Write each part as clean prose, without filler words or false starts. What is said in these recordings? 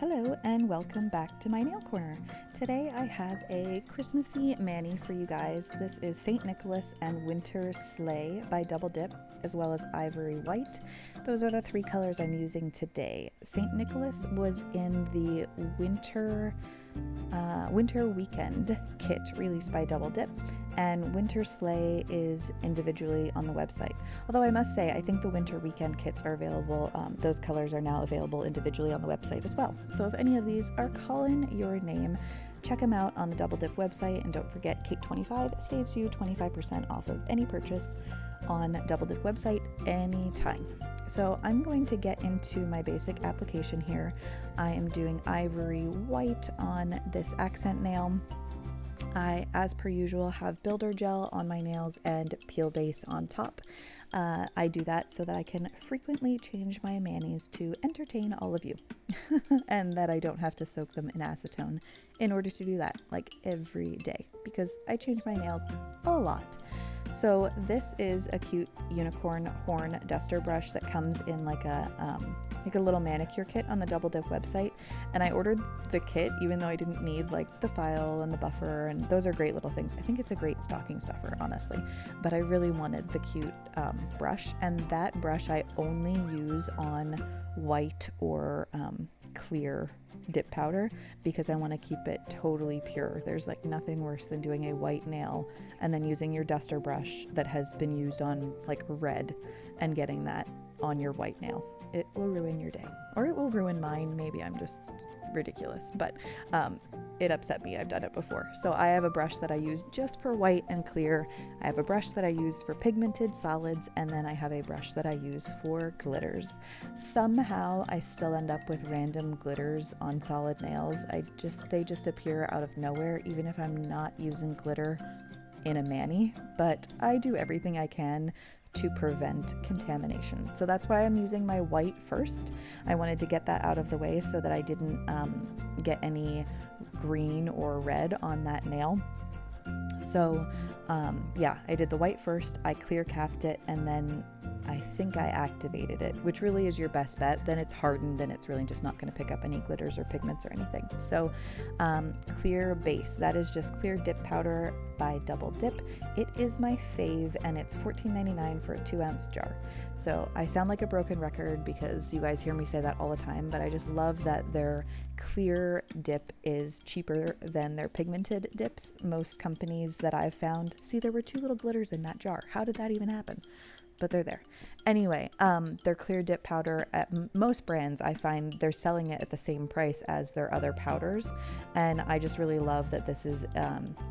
Hello and welcome back to my nail corner. Today I have a Christmassy mani for you guys. This is St. Nicholas and Winter Sleigh by Double Dip, as well as Ivory White. Those are the three colors I'm using today. St. Nicholas was in the Winter Weekend kit released by Double Dip, and Winter Sleigh is individually on the website. Although I must say, I think the Winter Weekend kits are available, those colors are now available individually on the website as well. So if any of these are calling your name, check them out on the Double Dip website, and don't forget Kate25 saves you 25% off of any purchase on Double Dip website anytime. So I'm going to get into my basic application here. I am doing Ivory White on this accent nail. I, as per usual, have builder gel on my nails and peel base on top. I do that so that I can frequently change my manis to entertain all of you and that I don't have to soak them in acetone in order to do that, like every day, because I change my nails a lot. So this is a cute unicorn horn duster brush that comes in like a little manicure kit on the Double Dip website, and I ordered the kit even though I didn't need like the file and the buffer, and those are great little things. I think it's a great stocking stuffer, honestly, but I really wanted the cute brush, and that brush I only use on white or clear dip powder because I want to keep it totally pure. There's like nothing worse than doing a white nail and then using your duster brush that has been used on like red and getting that on your white nail. It will ruin your day, or it will ruin mine. Maybe I'm just ridiculous, but it upset me. I've done it before. So I have a brush that I use just for white and clear. I have a brush that I use for pigmented solids, and then I have a brush that I use for glitters. Somehow I still end up with random glitters on solid nails. They just appear out of nowhere, even if I'm not using glitter in a mani, but I do everything I can to prevent contamination. So that's why I'm using my white first. I wanted to get that out of the way so that I didn't get any green or red on that nail. So yeah, I did the white first, I clear capped it, and then I think I activated it, which really is your best bet. Then it's hardened and it's really just not going to pick up any glitters or pigments or anything. So clear base, that is just clear dip powder by Double Dip. It is my fave, and it's $14.99 for a 2-ounce jar. So I sound like a broken record because you guys hear me say that all the time, but I just love that their clear dip is cheaper than their pigmented dips. Most companies that I've found, see, there were 2 little glitters in that jar. How did that even happen? But they're there. Anyway, their clear dip powder at most brands, I find they're selling it at the same price as their other powders. And I just really love that this is,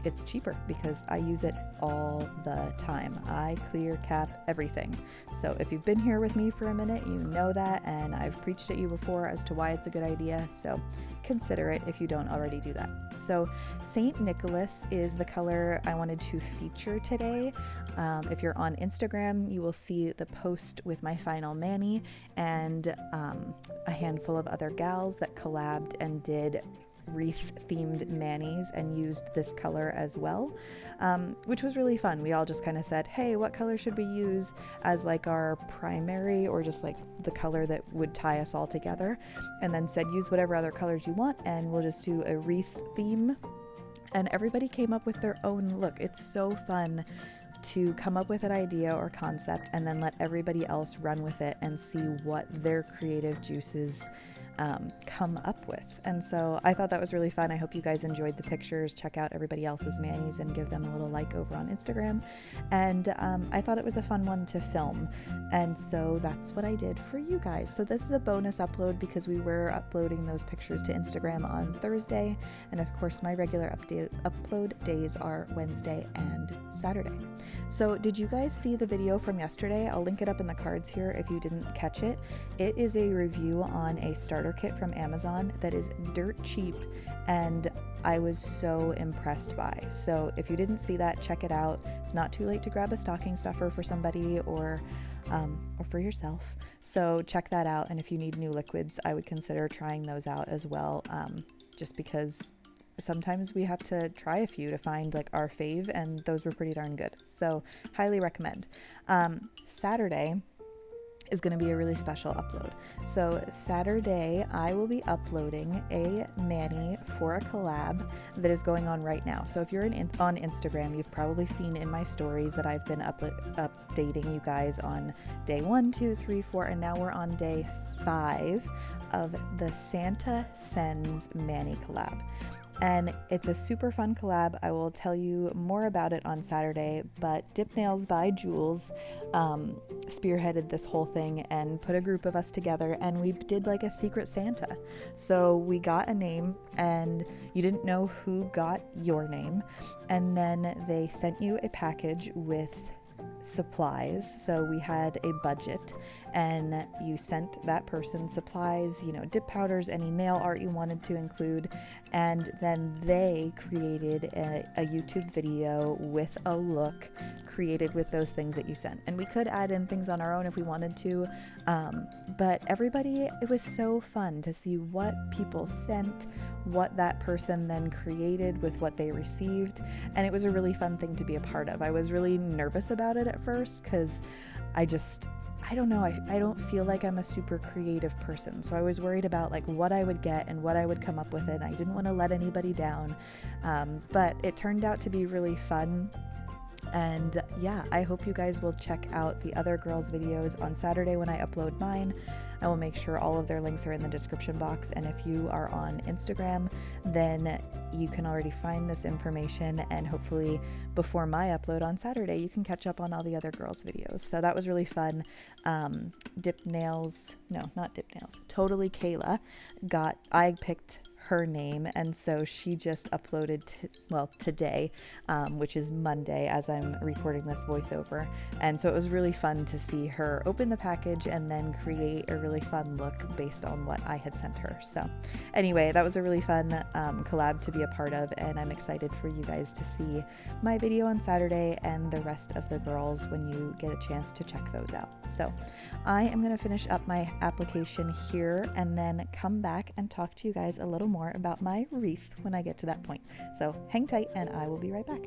it's cheaper because I use it all the time. I clear cap everything. So if you've been here with me for a minute, you know that, and I've preached at you before as to why it's a good idea. So consider it if you don't already do that. So St. Nicholas is the color I wanted to feature today. If you're on Instagram, you will see the post with my final mani and a handful of other gals that collabed and did Wreath themed manis and used this color as well, which was really fun. We all just kind of said, hey, what color should we use as like our primary, or just like the color that would tie us all together, and then said use whatever other colors you want and we'll just do a Wreath theme. And everybody came up with their own look. It's so fun to come up with an idea or concept and then let everybody else run with it and see what their creative juices come up with. And so I thought that was really fun. I hope you guys enjoyed the pictures. Check out everybody else's manis and give them a little like over on Instagram. And I thought it was a fun one to film. And so that's what I did for you guys. So this is a bonus upload because we were uploading those pictures to Instagram on Thursday. And of course, my regular upload days are Wednesday and Saturday. So did you guys see the video from yesterday? I'll link it up in the cards here if you didn't catch it. It is a review on a starter kit from Amazon that is dirt cheap, and I was so impressed by. So if you didn't see that, check it out. It's not too late to grab a stocking stuffer for somebody or for yourself. So check that out. And if you need new liquids, I would consider trying those out as well, just because sometimes we have to try a few to find like our fave, and those were pretty darn good. So highly recommend. Saturday, is going to be a really special upload. So Saturday, I will be uploading a mani for a collab that is going on right now. So if you're on Instagram, you've probably seen in my stories that I've been updating you guys on day 1, 2, 3, 4, and now we're on day 5 of the Santa Sends Mani collab. And it's a super fun collab. I will tell you more about it on Saturday, but Dip Nails by Jules spearheaded this whole thing and put a group of us together, and we did like a secret Santa. So we got a name, and you didn't know who got your name, and then they sent you a package with supplies. So we had a budget, and you sent that person supplies, dip powders, any nail art you wanted to include, and then they created a YouTube video with a look created with those things that you sent. And we could add in things on our own if we wanted to, but it was so fun to see what people sent, what that person then created with what they received, and it was a really fun thing to be a part of. I was really nervous about it at first because I don't know, I don't feel like I'm a super creative person, so I was worried about like what I would get and what I would come up with, and I didn't want to let anybody down, but it turned out to be really fun. And yeah, I hope you guys will check out the other girls' videos on Saturday when I upload mine. I will make sure all of their links are in the description box, and if you are on Instagram, then you can already find this information, and hopefully before my upload on Saturday, you can catch up on all the other girls' videos. So that was really fun. Totally Kayla I picked her name, and so she just uploaded today, which is Monday as I'm recording this voiceover, and so it was really fun to see her open the package and then create a really fun look based on what I had sent her. So anyway, that was a really fun collab to be a part of, and I'm excited for you guys to see my video on Saturday and the rest of the girls when you get a chance to check those out. So I am going to finish up my application here and then come back and talk to you guys a little more about my wreath when I get to that point. So hang tight and I will be right back.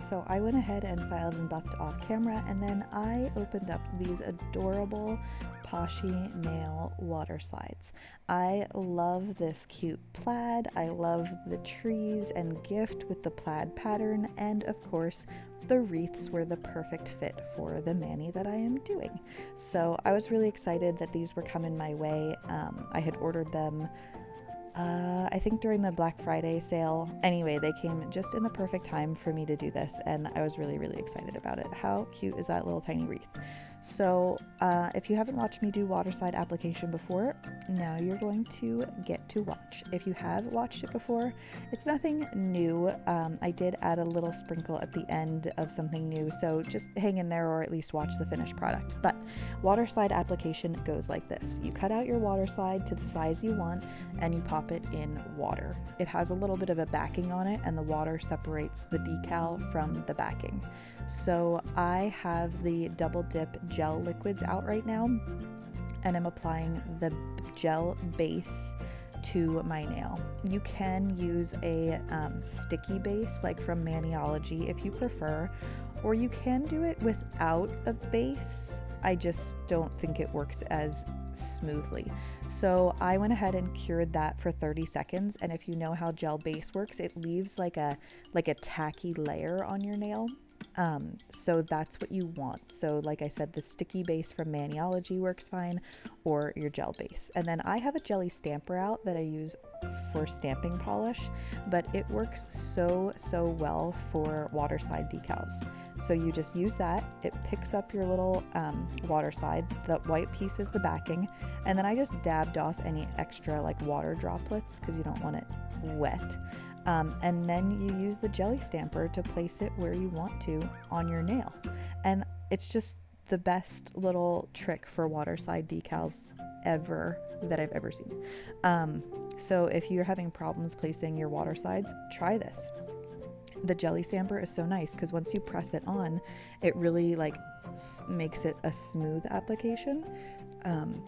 So I went ahead and filed and buffed off camera, and then I opened up these adorable Poshy nail water slides. I love this cute plaid. I love the trees and gift with the plaid pattern, and of course the wreaths were the perfect fit for the mani that I am doing. So I was really excited that these were coming my way. I had ordered them I think during the Black Friday sale. Anyway, they came just in the perfect time for me to do this, and I was really, really excited about it. How cute is that little tiny wreath? So if you haven't watched me do water slide application before, now you're going to get to watch. If you have watched it before, it's nothing new. I did add a little sprinkle at the end of something new, so just hang in there or at least watch the finished product. But water slide application goes like this. You cut out your water slide to the size you want and you pop it in water. It has a little bit of a backing on it, and the water separates the decal from the backing. So I have the double dip gel liquids out right now, and I'm applying the gel base to my nail. You can use a sticky base like from Maniology if you prefer, or you can do it without a base. I just don't think it works as smoothly. So I went ahead and cured that for 30 seconds, and if you know how gel base works, it leaves like a tacky layer on your nail. So that's what you want. So like I said, the sticky base from Maniology works fine, or your gel base. And then I have a jelly stamper out that I use for stamping polish, but it works so well for water slide decals. So you just use that, it picks up your little water slide, the white piece is the backing, and then I just dabbed off any extra like water droplets because you don't want it wet. And then you use the jelly stamper to place it where you want to on your nail. And it's just the best little trick for water slide decals ever that I've ever seen. So if you're having problems placing your water slides, try this. The jelly stamper is so nice because once you press it on, it really like makes it a smooth application,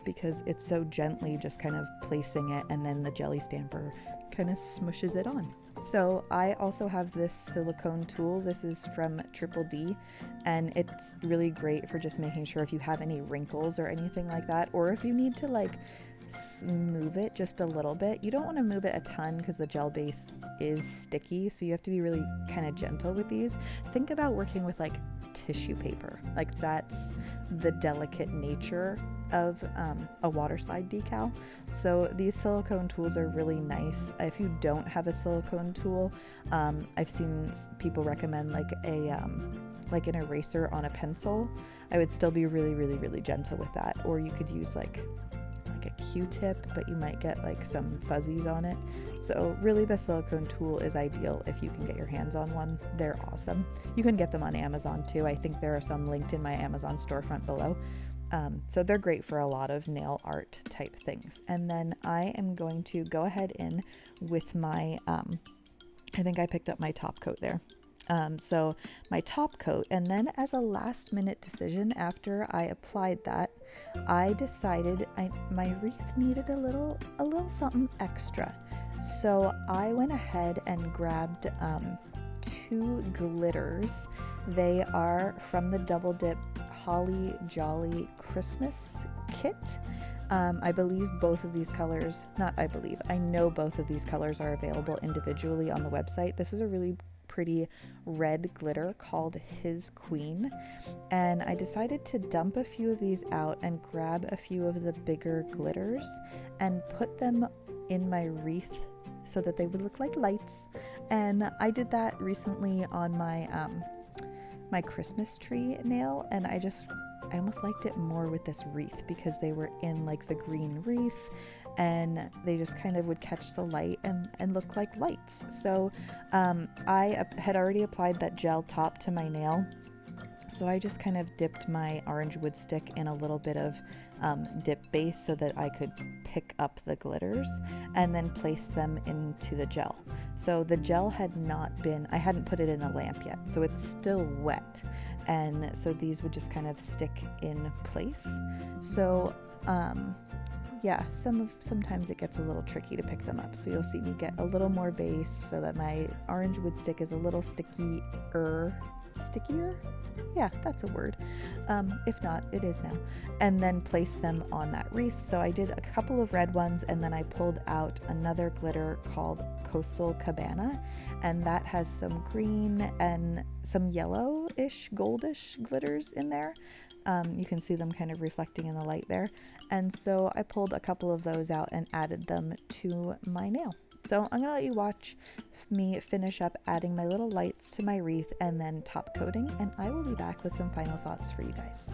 because it's so gently just kind of placing it, and then the jelly stamper kind of smushes it on. So I also have this silicone tool. This is from Triple D, and it's really great for just making sure if you have any wrinkles or anything like that, or if you need to like move it just a little bit. You don't want to move it a ton because the gel base is sticky, so you have to be really kind of gentle with these. Think about working with like tissue paper. Like that's the delicate nature of a water slide decal. So these silicone tools are really nice. If you don't have a silicone tool, I've seen people recommend like an eraser on a pencil. I would still be really gentle with that. Or you could use like a Q-tip, but you might get like some fuzzies on it. So really the silicone tool is ideal if you can get your hands on one. They're awesome. You can get them on Amazon too. I think there are some linked in my Amazon storefront below. So they're great for a lot of nail art type things. And then I am going to go ahead in with my, I think I picked up my top coat there. So my top coat, and then as a last minute decision after I applied that, I decided my wreath needed a little something extra. So I went ahead and grabbed 2 glitters. They are from the Double Dip Holly Jolly Christmas kit. I believe both of these colors, I know both of these colors are available individually on the website. This is a really pretty red glitter called His Queen, and I decided to dump a few of these out and grab a few of the bigger glitters and put them in my wreath so that they would look like lights. And I did that recently on my my Christmas tree nail, and I almost liked it more with this wreath because they were in like the green wreath and they just kind of would catch the light and look like lights. So I had already applied that gel top to my nail, so I just kind of dipped my orange wood stick in a little bit of dip base so that I could pick up the glitters and then place them into the gel. So the gel I hadn't put it in the lamp yet, so it's still wet, and so these would just kind of stick in place. So yeah, sometimes it gets a little tricky to pick them up, so you'll see me get a little more base so that my orange wood stick is a little stickier? Yeah, that's a word. If not, it is now. And then place them on that wreath. So I did a couple of red ones, and then I pulled out another glitter called Coastal Cabana, and that has some green and some yellow purple-ish, goldish glitters in there. You can see them kind of reflecting in the light there. And so I pulled a couple of those out and added them to my nail. So I'm gonna let you watch me finish up adding my little lights to my wreath and then top coating, and I will be back with some final thoughts for you guys.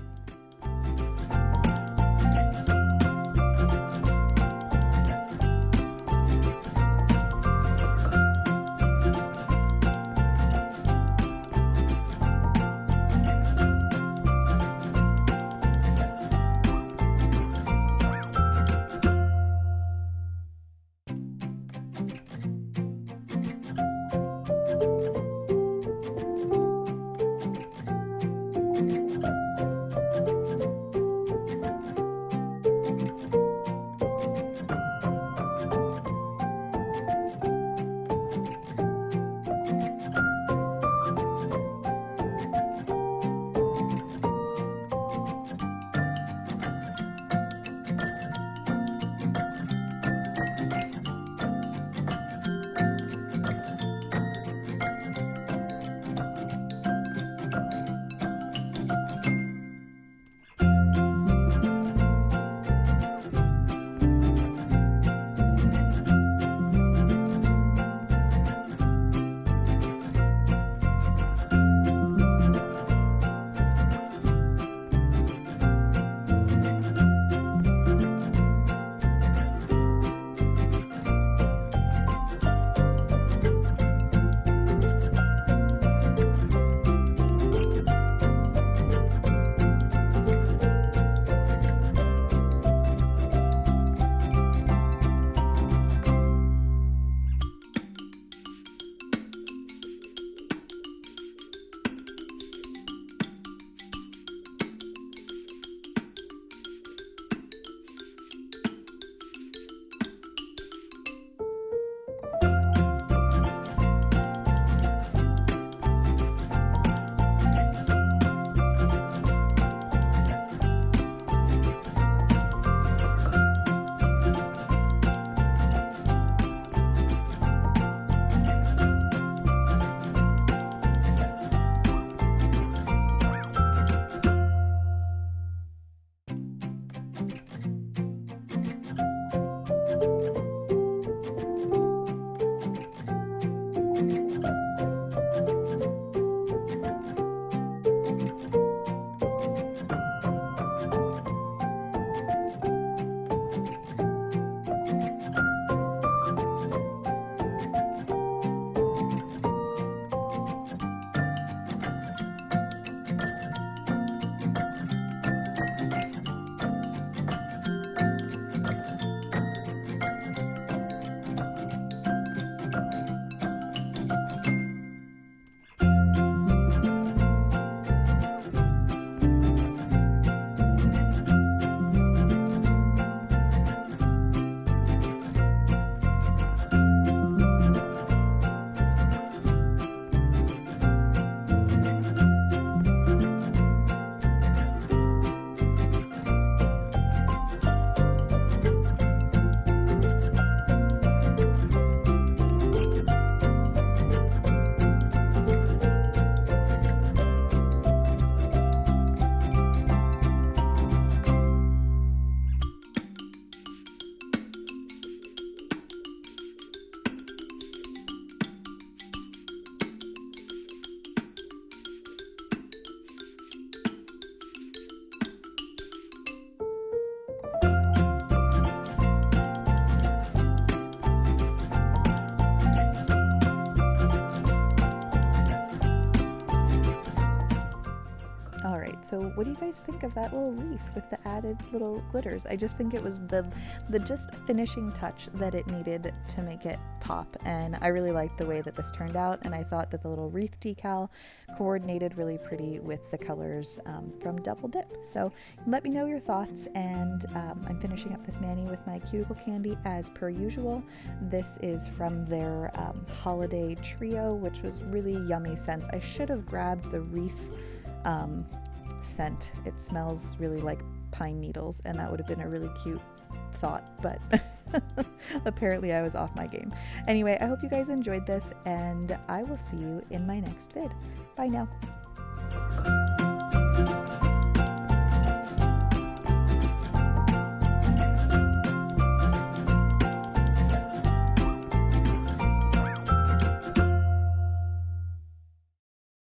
So what do you guys think of that little wreath with the added little glitters? I just think it was the just finishing touch that it needed to make it pop, and I really liked the way that this turned out, and I thought that the little wreath decal coordinated really pretty with the colors from Double Dip. So let me know your thoughts, and I'm finishing up this mani with my Cuticle candy as per usual. This is from their holiday trio, which was really yummy scents. I should have grabbed the wreath scent. It smells really like pine needles, and that would have been a really cute thought, but apparently I was off my game. Anyway, I hope you guys enjoyed this, and I will see you in my next vid. Bye now.